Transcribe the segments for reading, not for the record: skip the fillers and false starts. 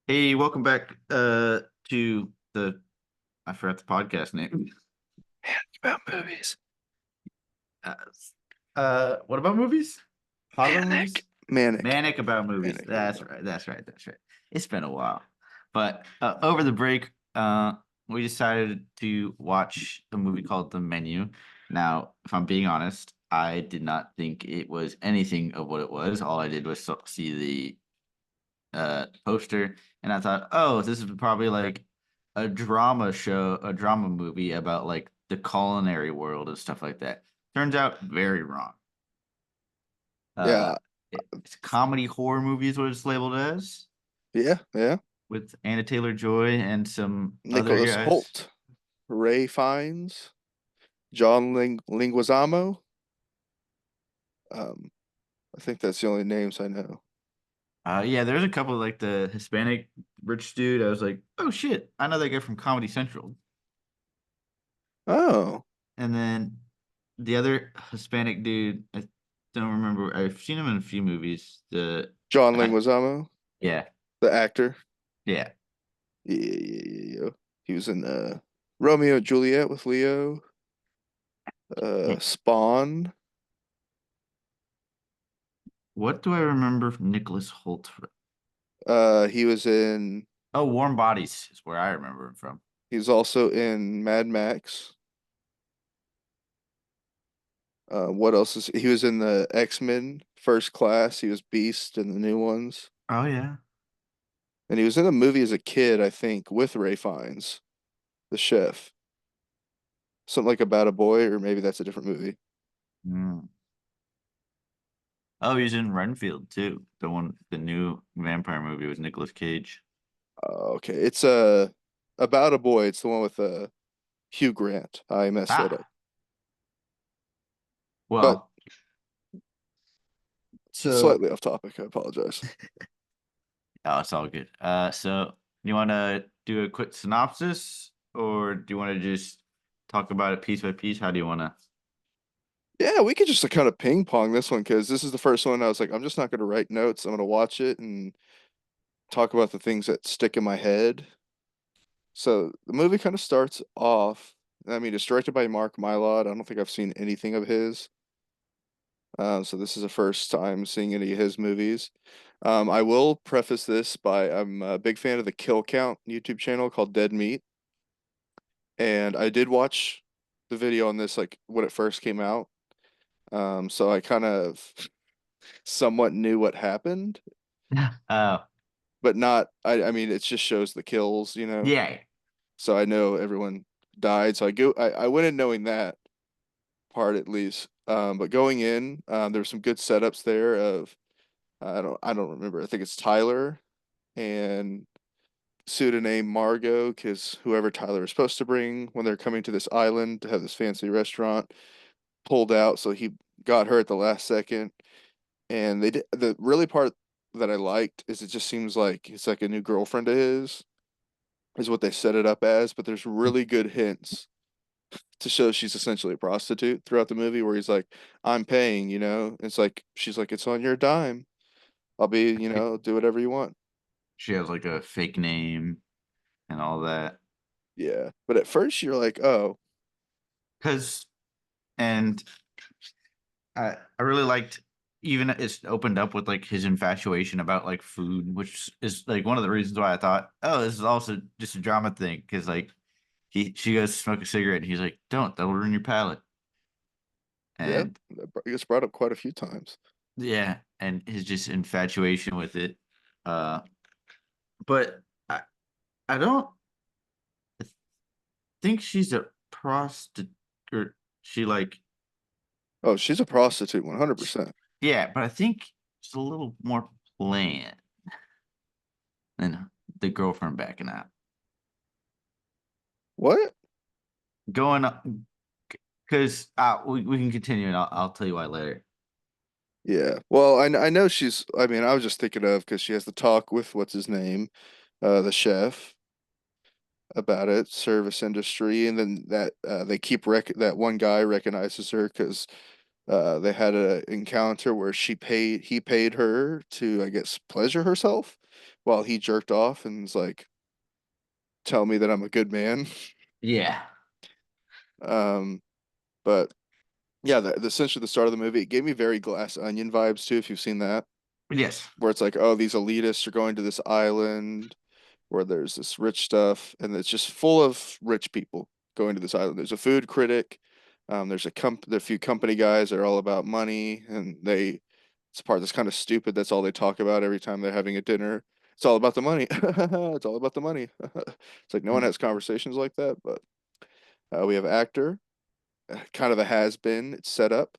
Hey, welcome back to the I forgot the podcast name. About movies. Uh, what about movies? Hot about Manic. movies? Manic. Manic about movies. Manic. There we That's go. right. That's right. That's right. It's been a while. But over the break, we decided to watch a movie called The Menu. Now, if I'm being honest, I did not think it was anything of what it was. All I did was see the poster, and I thought, oh, this is probably like a drama show, a drama movie about like the culinary world and stuff like that. Turns out very wrong. Uh, Yeah. it's a comedy horror movie is what it's labeled as, Yeah. Yeah. with Anna Taylor-Joy and some other Nicholas guys. Holt. Ray Fiennes. John Linguizamo. Um, I think that's the only names I know. Yeah, there's a couple like the Hispanic rich dude. I was like, oh shit, I know that guy from Comedy Central. Oh, And then the other Hispanic dude, I don't remember. I've seen him in a few movies. The John uh, Linguizamo, yeah, the actor. yeah. Yeah. He was in Romeo and Juliet with Leo. Spawn. What do I remember from Nicholas Holt from? He was in. Oh, Warm Bodies is where I remember him from. He was also in Mad Max. What else is he was in the X-Men First Class. He was Beast in the new ones. Oh yeah. And he was in a movie as a kid, I think, with Ray Fiennes, the chef. Something like About a Boy, or maybe that's a different movie. Mm. Oh, he's in Renfield too. The new vampire movie with Nicolas Cage. Okay, it's About a Boy. It's the one with Hugh Grant. I messed that up. Ah, But well, so slightly off topic. I apologize. oh, it's all good. So you want to do a quick synopsis, or do you want to just talk about it piece by piece? How do you want to? Yeah, we could just kind of ping pong this one because this is the first one I was like, I'm just not going to write notes. I'm going to watch it and talk about the things that stick in my head. So the movie kind of starts off. I mean, it's directed by Mark Mylod. I don't think I've seen anything of his. So this is the first time seeing any of his movies. I will preface this by I'm a big fan of the Kill Count YouTube channel called Dead Meat, and I did watch the video on this like when it first came out. So I kind of somewhat knew what happened, Oh, but not. I mean, it just shows the kills, you know. yeah. So I know everyone died. So I went in knowing that part at least. But going in, there were some good setups there of I don't remember. I think it's Tyler and pseudonym Margot, because whoever Tyler is supposed to bring when they're coming to this island to have this fancy restaurant pulled out, so he got her at the last second. And they did the really part that I liked is it just seems like it's like a new girlfriend of his, is what they set it up as, but there's really good hints to show she's essentially a prostitute throughout the movie where he's like, I'm paying, you know? It's like she's like, it's on your dime. I'll be, do whatever you want. She has like a fake name and all that. Yeah. But at first you're like, oh, Cause and I really liked even it's opened up with like his infatuation about like food, which is like one of the reasons why I thought, oh, this is also just a drama thing. Cause like she goes to smoke a cigarette and he's like, don't, that'll ruin your palate. yeah, And it gets brought up quite a few times. yeah, and his just infatuation with it. Uh but I don't think she's a prostitute or she like Oh, she's a prostitute, sh- 100%. yeah, but I think it's a little more planned than the girlfriend backing out. What? Going up because we can continue and I'll tell you why later. Yeah. Well, I know I mean, I was just thinking of because she has the talk with what's his name, the chef about it, service industry, and then that they keep that one guy recognizes her because they had an encounter where he paid her to, I guess, pleasure herself while he jerked off and was like, tell me that I'm a good man. Yeah. Um, but yeah, essentially the start of the movie, it gave me very Glass Onion vibes too, if you've seen that, Yes. where it's like, oh, these elitists are going to this island where there's this rich stuff, and it's just full of rich people going to this island. There's a food critic, there's a few company guys that are all about money, and it's a part that's kind of stupid. That's all they talk about every time they're having a dinner. It's all about the money. It's all about the money. It's like no one Mm. has conversations like that, but we have actor, kind of a has been. It's set up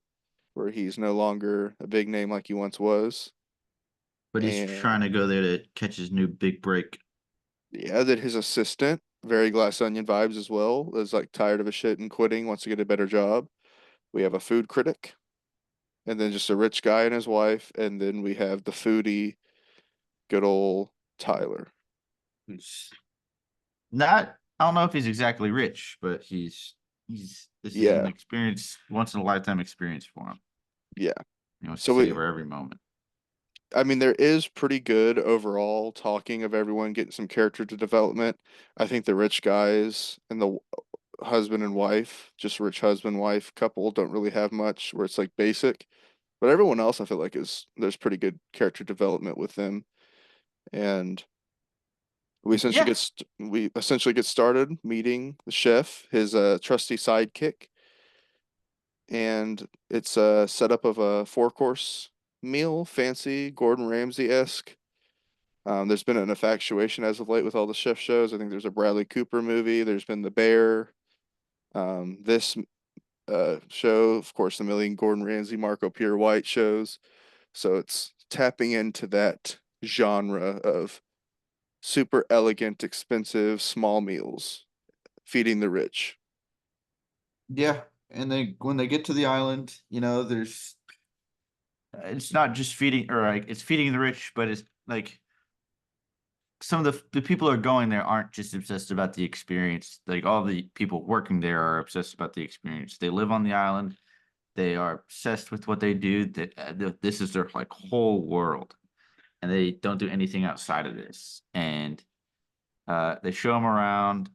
where he's no longer a big name like he once was. But he's trying And to go there to catch his new big break. yeah, that his assistant, very Glass Onion vibes as well, is like tired of his shit and quitting, wants to get a better job. We have a food critic, and then just a rich guy and his wife, and then we have the foodie, good old Tyler. Who's not, I don't know if he's exactly rich, but this is an Yeah, experience, once in a lifetime experience for him. yeah. He wants to So we, savor every moment. I mean, there is pretty good overall talking of everyone getting some character to development. I think the rich guys and the husband and wife, just rich husband wife couple, don't really have much where it's like basic. But everyone else, I feel like is there's pretty good character development with them, and Yeah. we essentially get started meeting the chef, his trusty sidekick, and it's a setup of a four-course meal, fancy Gordon Ramsay-esque. There's been an infatuation as of late with all the chef shows. I think there's a Bradley Cooper movie. There's been The Bear. This show, of course, the million Gordon Ramsay, Marco Pierre White shows. So it's tapping into that genre of super elegant, expensive, small meals, feeding the rich. Yeah. And then when they get to the island, there's it's not just feeding or like it's feeding the rich, but it's like some of the people who are going there aren't just obsessed about the experience. Like all the people working there are obsessed about the experience. They live on the island. They are obsessed with what they do. That this is their like whole world, and they don't do anything outside of this. And they show them around.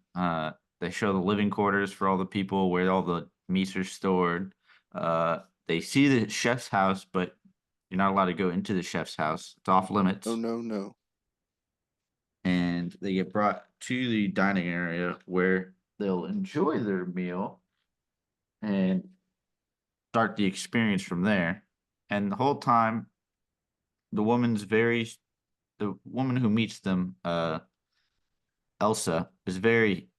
They show the living quarters for all the people where all the meats are stored. They see the chef's house, but you're not allowed to go into the chef's house. It's off Oh limits. no, no. And they get brought to the dining area where they'll enjoy their meal and start the experience from there. And the whole time, the woman's very, the woman who meets them, Elsa, is very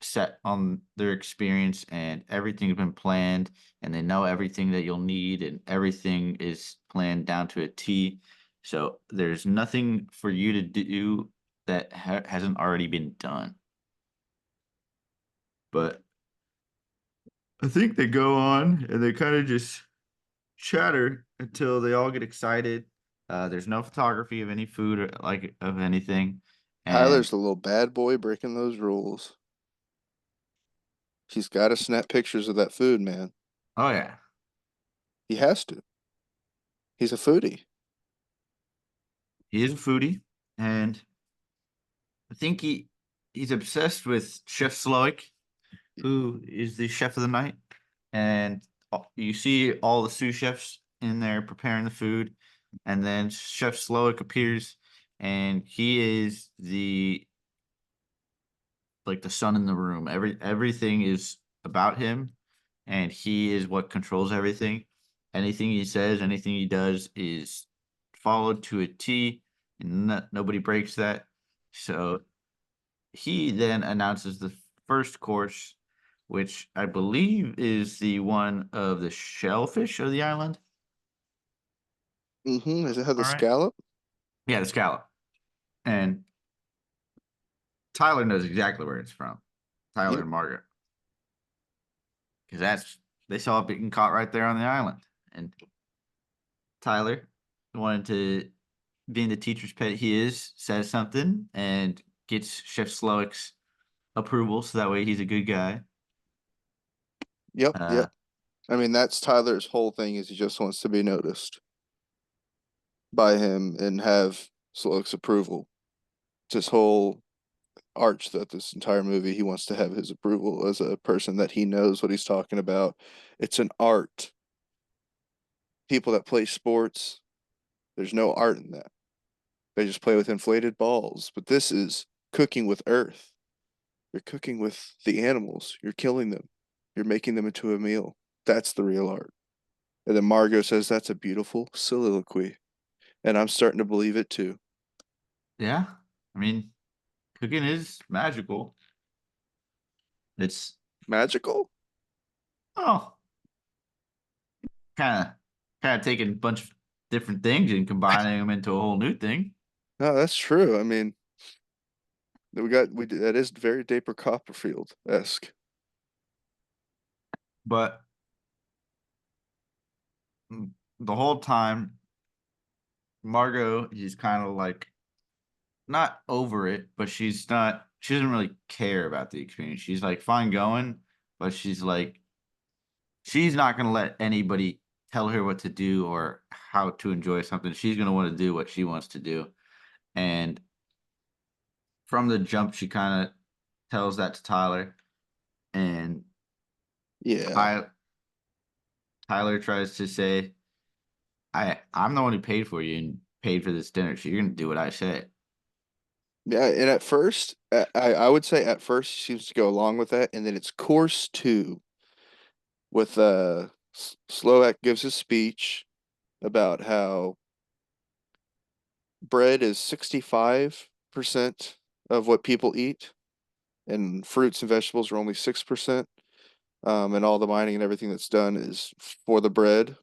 set on their experience and everything's been planned and they know everything that you'll need and everything is planned down to a T. So there's nothing for you to do that hasn't already been done. But I think they go on and they kind of just chatter until they all get excited. There's no photography of any food or like of anything. And Tyler's the little bad boy breaking those rules. He's got to snap pictures of that food, man. oh yeah, He has to. He's a foodie. he is a foodie. And I think he's obsessed with Chef Sloik, who is the chef of the night. And you see all the sous chefs in there preparing the food. And then Chef Sloik appears and he is the like the sun in the room. Everything is about him, and he is what controls everything. Anything he says, anything he does is followed to a T, and nobody breaks that. So he then announces the first course, which I believe is the one of the shellfish of the island. Mm-hmm. Does it have the All right. scallop? Yeah, the scallop. And Tyler knows exactly where it's from. Tyler Yep. and Margaret. Because they saw it being caught right there on the island. And Tyler wanted to, being the teacher's pet he is, says something and gets Chef Slowick's approval, so that way he's a good guy. Yep. Uh, Yep. I mean, that's Tyler's whole thing is he just wants to be noticed by him and have Sloke's approval. this whole arch that this entire movie. He wants to have his approval as a person that he knows what he's talking about. It's an art. People that play sports, there's no art in that. They just play with inflated balls. But this is cooking with earth. You're cooking with the animals. You're killing them. You're making them into a meal. That's the real art. And then Margot says that's a beautiful soliloquy. And I'm starting to believe it too. Yeah. I mean, cooking is magical. It's Magical? oh, kind of taking a bunch of different things and combining them into a whole new thing. No, that's true. I mean, that is very Daper Copperfield-esque. But the whole time, Margot is kind of like not over it, but she doesn't really care about the experience. She's like fine going, but she's not gonna let anybody tell her what to do or how to enjoy something. She's gonna want to do what she wants to do. And from the jump, she kind of tells that to Tyler, and Yeah. Ty- Tyler tries to say, I'm the one who paid for you and paid for this dinner, so you're gonna do what I say." Yeah, and at first, I would say at first she seems to go along with that, and then it's course two with Slovak gives his speech about how bread is 65% of what people eat, and fruits and vegetables are only 6%. And all the mining and everything that's done is for the bread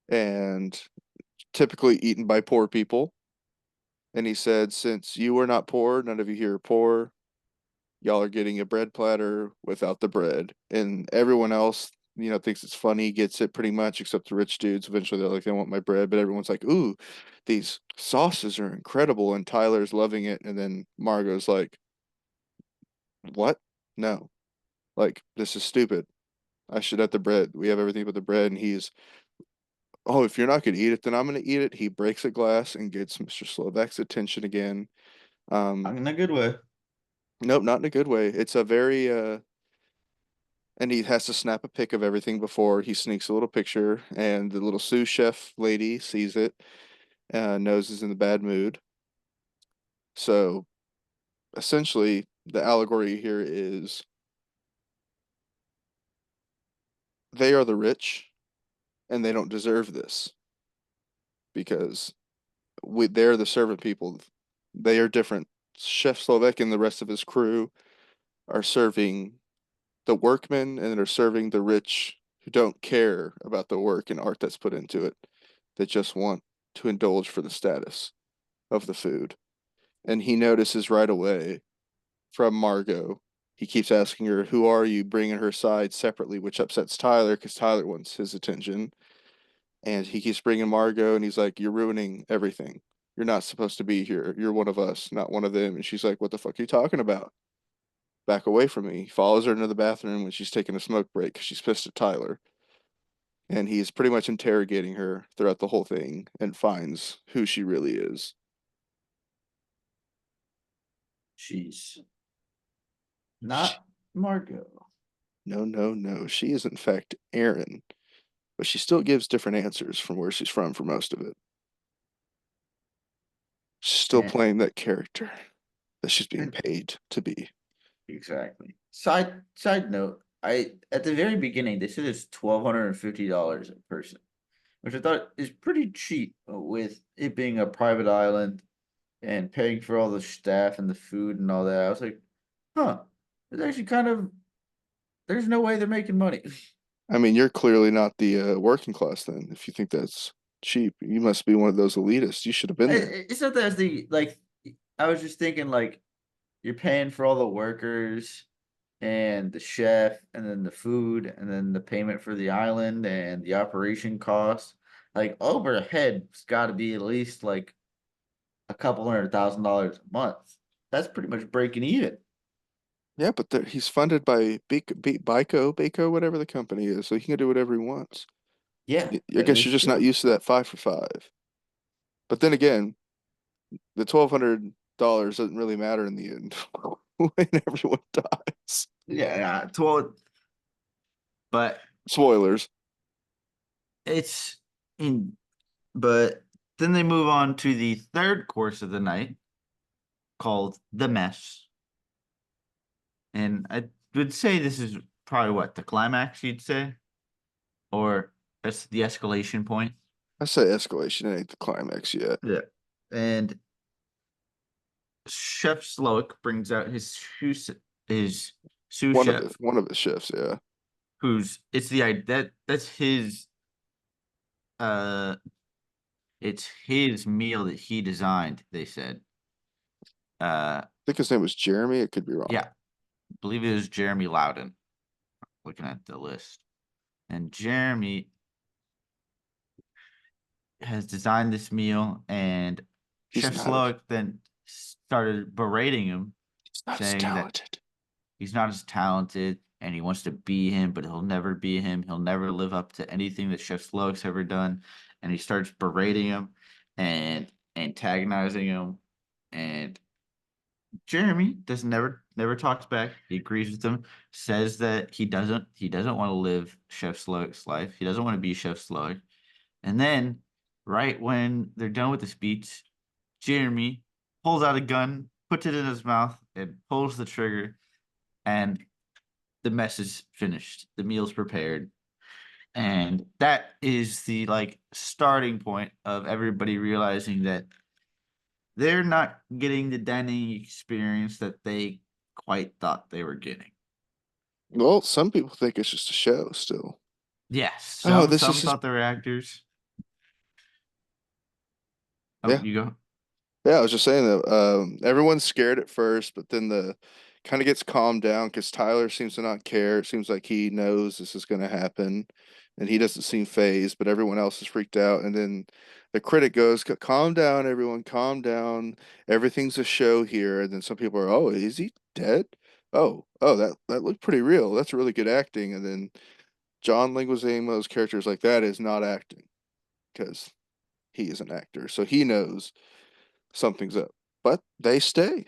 and typically eaten by poor people. And he said, since you are not poor, none of you here are poor, y'all are getting a bread platter without the bread. And everyone else, thinks it's funny, gets it pretty much, except the rich dudes. Eventually they're like, they want my bread, but everyone's like, ooh, these sauces are incredible. And Tyler's loving it. And then Margot's like, what? No. Like, this is stupid. I should have the bread. We have everything but the bread. And he's, oh, if you're not going to eat it, then I'm going to eat it. He breaks a glass and gets Mr. Slovak's attention again. In a good way. Nope, not in a good way. It's a very and he has to snap a pic of everything before he sneaks a little picture, and the little sous chef lady sees it, knows he's in the bad mood. So essentially, the allegory here is they are the rich and they don't deserve this because they're the servant people. They are different. Chef Slovak and the rest of his crew are serving the workmen and are serving the rich who don't care about the work and art that's put into it. They just want to indulge for the status of the food. And he notices right away from Margot. He keeps asking her, "Who are you?" bringing her side separately, which upsets Tyler because Tyler wants his attention. And he keeps bringing Margot, and he's like, "You're ruining everything. You're not supposed to be here. You're one of us, not one of them." And she's like, "What the fuck are you talking about? Back away from me." He follows her into the bathroom when she's taking a smoke break because she's pissed at Tyler. And he's pretty much interrogating her throughout the whole thing and finds who she really is. She's She, not Margot. no, no, no. She is, in fact, Erin, but she still gives different answers from where she's from for most of it. She's still And playing that character that she's being and paid to be. exactly. Side note, I at the very beginning they said it's $1,250 a person, which I thought is pretty cheap with it being a private island and paying for all the staff and the food and all that. I was like, huh, it's actually kind of there's no way they're making money. I mean, you're clearly not the working class then. If you think that's cheap, you must be one of those elitists. You should have been there. It's not that as the like I was just thinking like you're paying for all the workers and the chef and then the food and then the payment for the island and the operation costs. Like overhead's got to be at least like a couple $100,000 a month. That's pretty much breaking even. Yeah, but he's funded by Baco, whatever the company is, so he can do whatever he wants. Yeah, I that guess is you're just not true. used to that 5 for 5. But then again, the dollars doesn't really matter in the end when everyone dies. Yeah, yeah. Well, but Spoilers. it's in. But then they move on to the third course of the night called the mess, and I would say this is probably what the climax you'd say, or that's the escalation point. I say escalation. It ain't the climax yet. Yeah, and Chef Slowick brings out his sous chef, One of his shifts. Yeah. who's it's the that's his uh it's his meal that he designed. They said, uh, I think his name was Jeremy. It could be wrong. yeah, I believe it was Jeremy Loudon. Looking at the list, and Jeremy has designed this meal, and He's Chef not as Slowick then started berating him, he's not as saying that talented. he's not as talented and he wants to be him, but he'll never be him. He'll never live up to anything that Chef Slowick's ever done. And he starts berating him and antagonizing him. And Jeremy does never talks back. He agrees with him, says that he doesn't want to live Chef Slowick's life. He doesn't want to be Chef Slowick. And then, right when they're done with the speech, Jeremy pulls out a gun, puts it in his mouth, and pulls the trigger. And the mess is finished. The meal's prepared. And that is the like starting point of everybody realizing that they're not getting the dining experience that they quite thought they were getting. Well, some people think it's just a show still. Yes, Oh, some this some is just thought they were actors. Oh, yeah. you go. Yeah, I was just saying that everyone's scared at first, but then the kind of gets calmed down because Tyler seems to not care. It seems like he knows this is going to happen, and he doesn't seem phased, but everyone else is freaked out. And then the critic goes, "Calm down, everyone, calm down. Everything's a show here." And then some people are, "Oh, is he dead? Oh, that looked pretty real. That's really good acting." And then John Leguizamo's character is like, "That is not acting," because he is an actor, so he knows something's up. But they stay.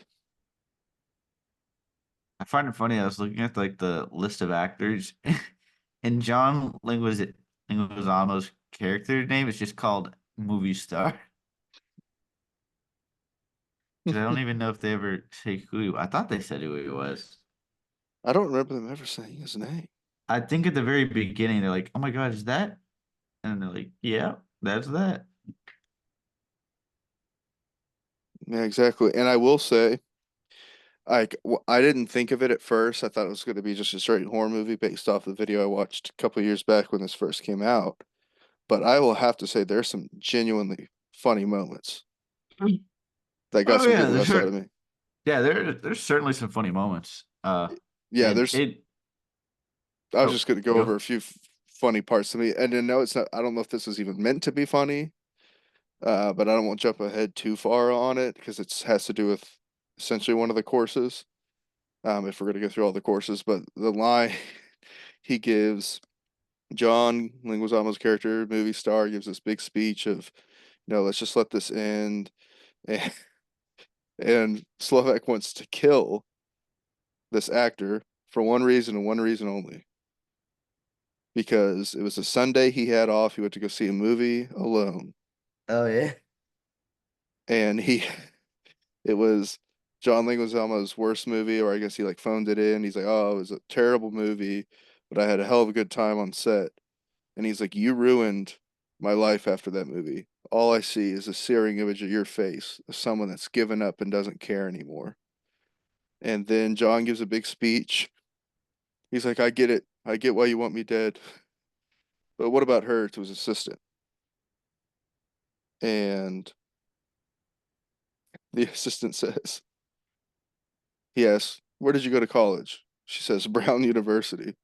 I find it funny. I was looking at like the list of actors, and Leguizamo's character name is just called movie star. Because I don't even know if they ever say I thought they said who he was. I don't remember them ever saying his name. I think at the very beginning they're like, "Oh my God, is that?" And they're like, "Yeah, that's that." Yeah, exactly. And I will say, I didn't think of it at first. I thought it was going to be just a straight horror movie based off the video I watched a couple years back when this first came out. But I will have to say there's some genuinely funny moments that got Oh some yeah, good laughs out of me. there's certainly some funny moments. Yeah, And there's. it I was oh just going to you go over go. a few funny parts to me, and then no, it's not. I don't know if this was even meant to be funny, but I don't want to jump ahead too far on it because it has to do with essentially one of the courses. If we're going to go through all the courses, but the line he gives John Leguizamo's character, movie star, gives this big speech of, let's just let this end, and, and Slovak wants to kill this actor for one reason and one reason only, because it was a Sunday he had off. He went to go see a movie alone, Oh yeah. and it was John Leguizamo's worst movie, or I guess he like phoned it in. He's like, "Oh, it was a terrible movie, but I had a hell of a good time on set." And he's like, "You ruined my life after that movie. All I see is a searing image of your face, of someone that's given up and doesn't care anymore." And then John gives a big speech. He's like, "I get it. I get why you want me dead. But what about her?" To his assistant. And the assistant says, he asks, "Where did you go to college?" She says, "Brown University."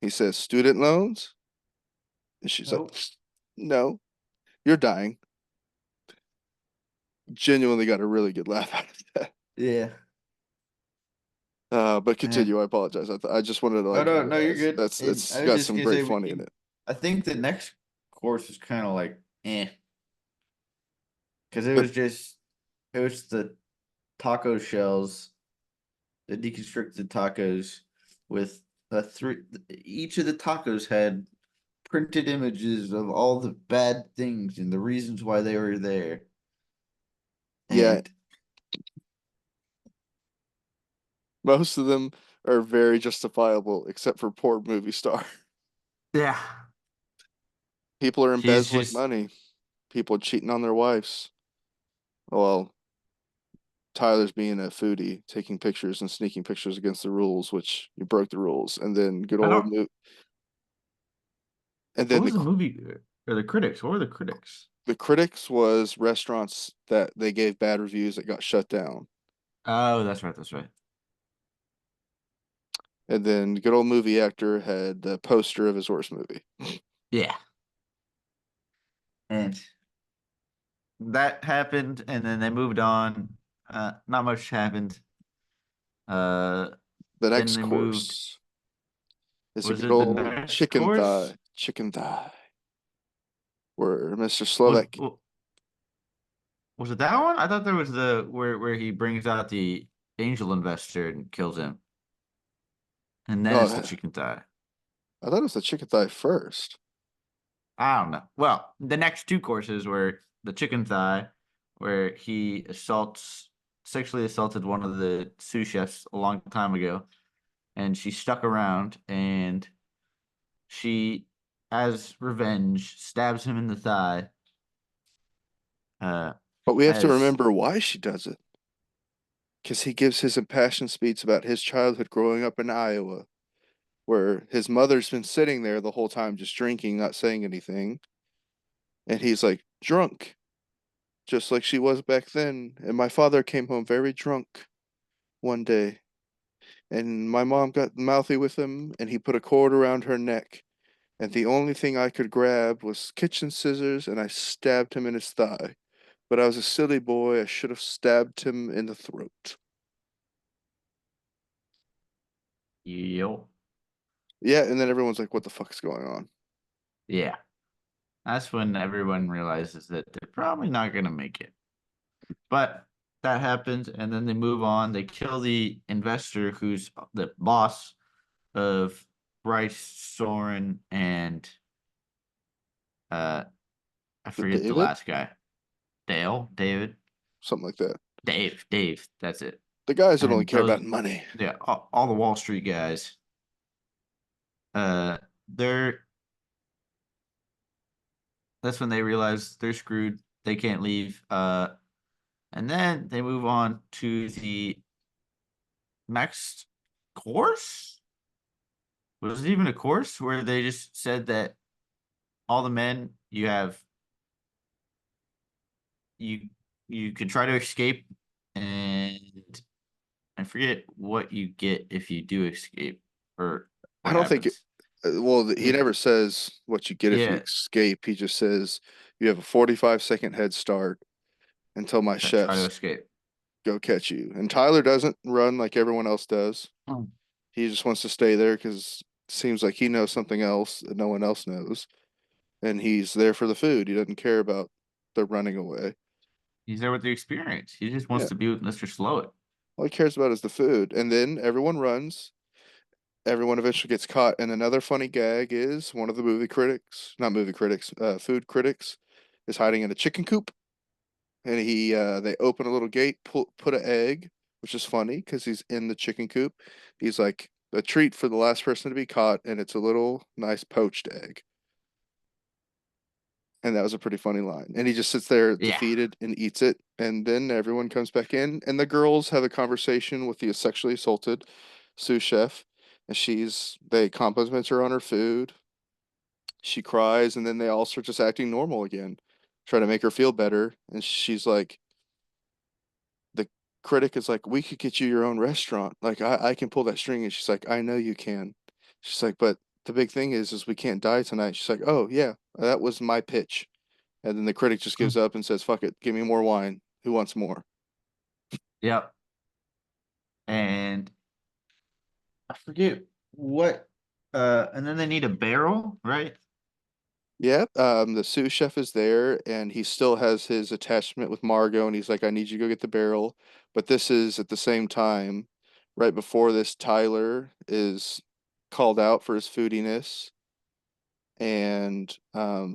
He says, "Student loans?" And she's like, Nope. "No, you're dying." Genuinely got a really good laugh out of that. Yeah. But And continue. I apologize. I just wanted to oh like no, no, you're good. that's And it's I was got just some gonna say great funny in it. I think the next course is kind of like because But it was the taco shells, the deconstructed tacos with a three. Each of the tacos had printed images of all the bad things and the reasons why they were there. Yeah, And most of them are very justifiable, except for poor movie star. yeah, People are he's embezzling just money. People cheating on their wives. Well, Tyler's being a foodie, taking pictures and sneaking pictures against the rules, which you broke the rules. And then good I old don't. mo and What then was the movie or the critics? What were the critics? the critics was restaurants that they gave bad reviews that got shut down. Oh, that's right. That's right. And then good old movie actor had the poster of his worst movie. Yeah, and that happened, and then they moved on. Not much happened. Uh, The then next they moved. course is a Was good it the old next chicken thigh. course? Chicken thigh. Where Mr. Was Slovak. was it that one? I thought there was the where he brings out the angel investor and kills him, and then Oh, it's the chicken thigh. I thought it was the chicken thigh first. I don't know. Well, the next two courses were the chicken thigh, where he sexually assaulted one of the sous chefs a long time ago, and she stuck around, and she, as revenge, stabs him in the thigh. Uh, But we have to as remember why she does it. Because he gives his impassioned speech about his childhood growing up in Iowa, where his mother's been sitting there the whole time just drinking, not saying anything. And he's like, drunk, just like she was back then. And my father came home very drunk one day. And my mom got mouthy with him, and he put a cord around her neck. And the only thing I could grab was kitchen scissors, and I stabbed him in his thigh. But I was a silly boy. I should have stabbed him in the throat. yo, Yeah, and then everyone's like, what the fuck's going on? yeah, that's when everyone realizes that they're probably not gonna make it. But that happens, and then they move on. They kill the investor, who's the boss of Bryce, Soren, and uh, I The forget the David? last guy. Dale, David, Something like that. Dave. That's it. The guys that only And care about those, money. yeah, all the Wall Street guys. They're that's when they realize they're screwed. They can't leave. And then they move on to the next course. Was it even a course where they just said that all the men you you can try to escape, and I forget what you get if you do escape or I what don't think happens. well, he It never says what you get if you Yeah, escape. He just says you have a 45-second head start until my try to chefs escape. go catch you. And Tyler doesn't run like everyone else does. Mm. He just wants to stay there because it seems like he knows something else that no one else knows. And he's there for the food. He doesn't care about the running away. He's there with the experience. He just wants Yeah. to be with Mr. Slowett. All he cares about is the food. And then everyone runs. Everyone eventually gets caught. And another funny gag is one of the movie critics, not movie critics, food critics, is hiding in a chicken coop. And they open a little gate, put an egg, which is funny because he's in the chicken coop. He's like a treat for the last person to be caught, and it's a little nice poached egg. And that was a pretty funny line. And he just sits there Yeah. defeated and eats it. And then everyone comes back in, and the girls have a conversation with the sexually assaulted sous chef. And they compliment her on her food. She cries, and then they all start just acting normal again, try to make her feel better. And she's like, the critic is like, we could get you your own restaurant. Like, I can pull that string. And she's like, I know you can. She's like, but the big thing is we can't die tonight. She's like, oh, yeah, that was my pitch. And then the critic just gives Mm. up and says, fuck it, give me more wine. Who wants more? Yep. And I forget what and then they need a barrel, right? Yeah, the sous chef is there and he still has his attachment with Margot and he's like, I need you to go get the barrel. But this is at the same time, right before this, Tyler is called out for his foodiness. And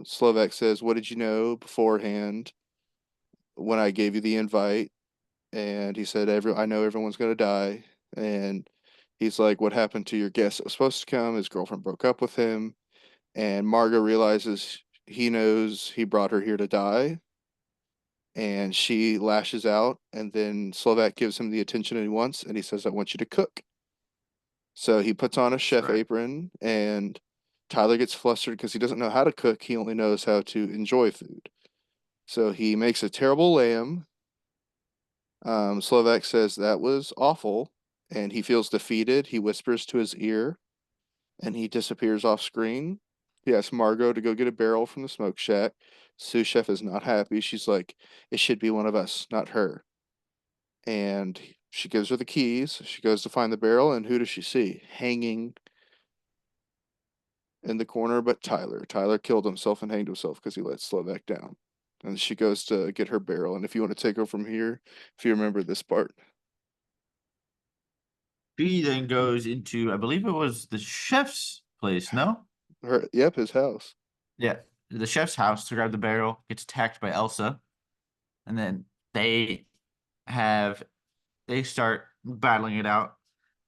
Slovak says, what did you know beforehand when I gave you the invite? And he said, I know everyone's gonna die. And he's like, what happened to your guest that was supposed to come? His girlfriend broke up with him. And Margot realizes he knows he brought her here to die, and she lashes out. And then Slovak gives him the attention he wants, and he says, "I want you to cook." So he puts on a That's chef right. apron, and Tyler gets flustered because he doesn't know how to cook. He only knows how to enjoy food. So he makes a terrible lamb. Slovak says that was awful, and he feels defeated. He whispers to his ear, and he disappears off screen. He asks Margot to go get a barrel from the smoke shack. Sous chef is not happy. She's like, it should be one of us, not her. And she gives her the keys. She goes to find the barrel, and who does she see? Hanging in the corner, but Tyler. Tyler killed himself and hanged himself because he let Slovak down. And she goes to get her barrel. And if you want to take her from here, if you remember this part, She then goes into, I believe it was the chef's place, no? yep, his house. Yeah, the chef's house to grab the barrel, gets attacked by Elsa, and then they have they start battling it out,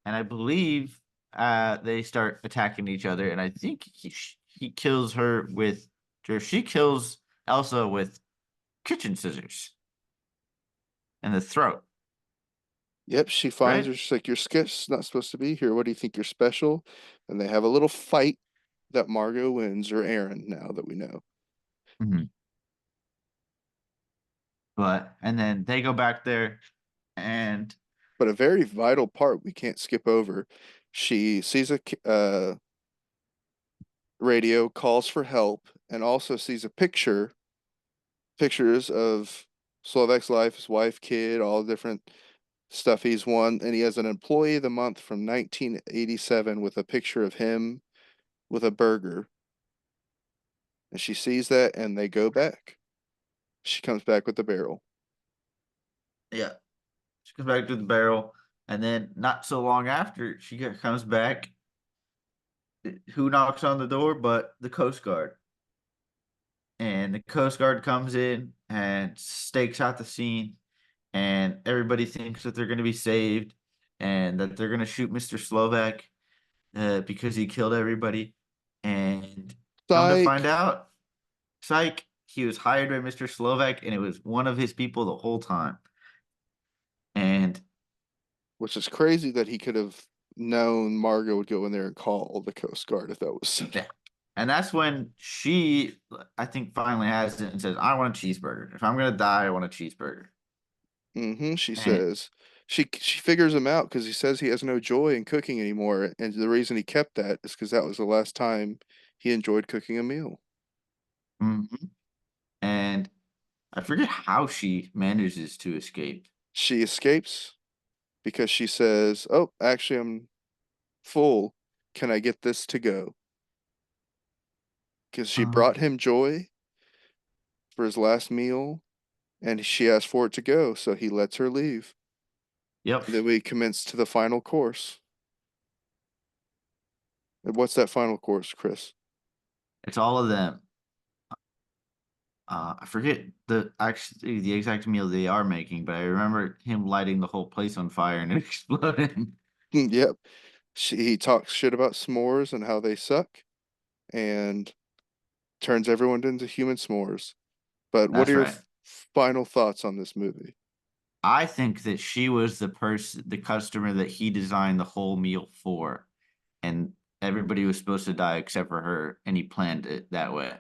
and I believe they start attacking each other, and I think he kills her with, or she kills Elsa with kitchen scissors in the throat, Yep, she finds her. right? She's like, "Your sket's not supposed to be here. What do you think? You're special." And they have a little fight that Margot wins, or Aaron, now that we know. Mhm. But and then they go back there, and But a very vital part we can't skip over. She sees a radio, calls for help, and also sees a pictures of Slovak's life, his wife, kid, all the different stuff he's won. And he has an employee of the month from 1987 with a picture of him with a burger. And she sees that and they go back. She comes back with the barrel. yeah, she goes back to the barrel, and then not so long after comes back, who knocks on the door but the Coast Guard? And the Coast Guard comes in and stakes out the scene, and everybody thinks that they're going to be saved and that they're going to shoot Mr. Slovak because he killed everybody. And come to find Psych, out, psych, he was hired by Mr. Slovak, and it was one of his people the whole time. And which is crazy that he could have known Margot would go in there and call the Coast Guard if that was set yeah, up. and that's when she, I think, finally has it and says, "I want a cheeseburger. If I'm gonna die, I want a cheeseburger." She And says. She figures him out because he says he has no joy in cooking anymore, and the reason he kept that is because that was the last time he enjoyed cooking a meal. mhm. And I forget how she manages to escape. She escapes because she says, "Oh, actually, I'm full. Can I get this to go?" Because she Uh, brought him joy for his last meal, and she asked for it to go, so he lets her leave. yep, And then we commence to the final course. And what's that final course, Chris? it's all of them. I forget the exact meal they are making, but I remember him lighting the whole place on fire and it exploding. Yep. He talks shit about s'mores and how they suck, and turns everyone into human s'mores. But what are That's your right. final thoughts on this movie? I think that she was the customer that he designed the whole meal for, and everybody was supposed to die except for her, and he planned it that way.